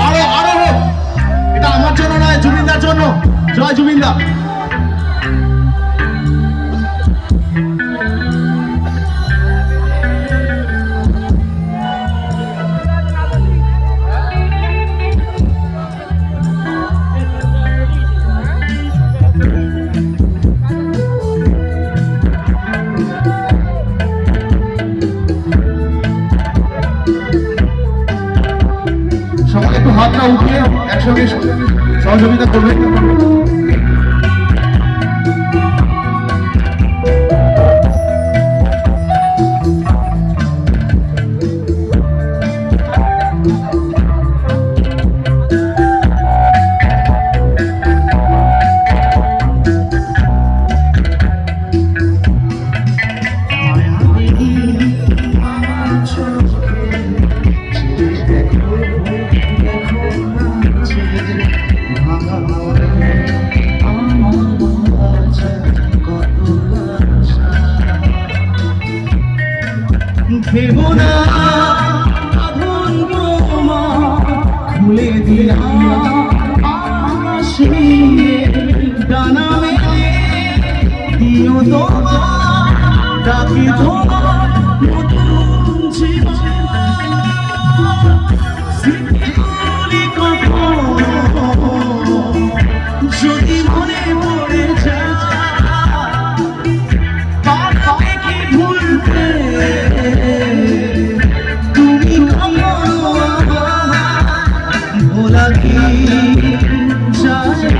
আরো আরো হোক, এটা আমার জন্য নয়, জুবিনদার জন্য। জয় জুবিনদা। সবাই একটু হাতটা উঠিয়ে একসঙ্গে সহযোগিতা করবেন। ভেবনা আগুন বোমা খুলে দিলা আকাশে ডানা মেলে দিও তোমার ডাকে তোমার নতুন জীবন স্মৃতিগুলি কখন যদি মনে পড়ে যায় পারবে কি ভুলতে তুমি ভোলা কি যায় সে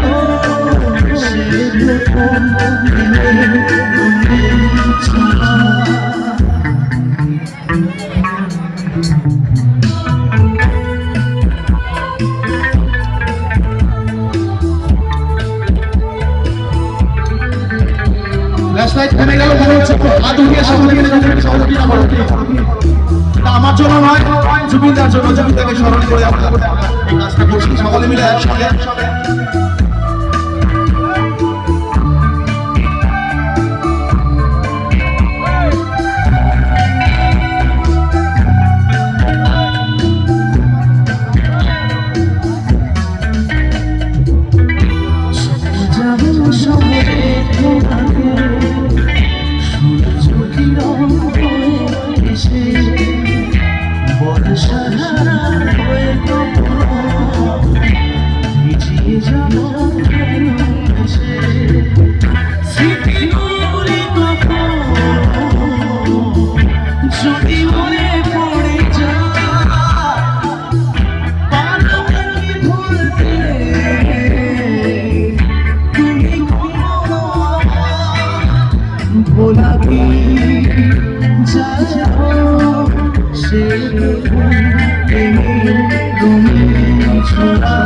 ফ্ল্যাশলাইট থেমে গেল মনে হচ্ছে। হাত উঠিয়ে সকলে মিলে সহযোগিতা করো। আমার জন্য নয়, জুবিনদার জন্য। জুবিনদাকে স্মরণ করে আমরা এই কাজটা করছি সকলে মিলে একসাথে। যদি মনে পড়ে পারবে কি ভুলতে তুমি ভোলা কি যায় সে তুমি ছোড়া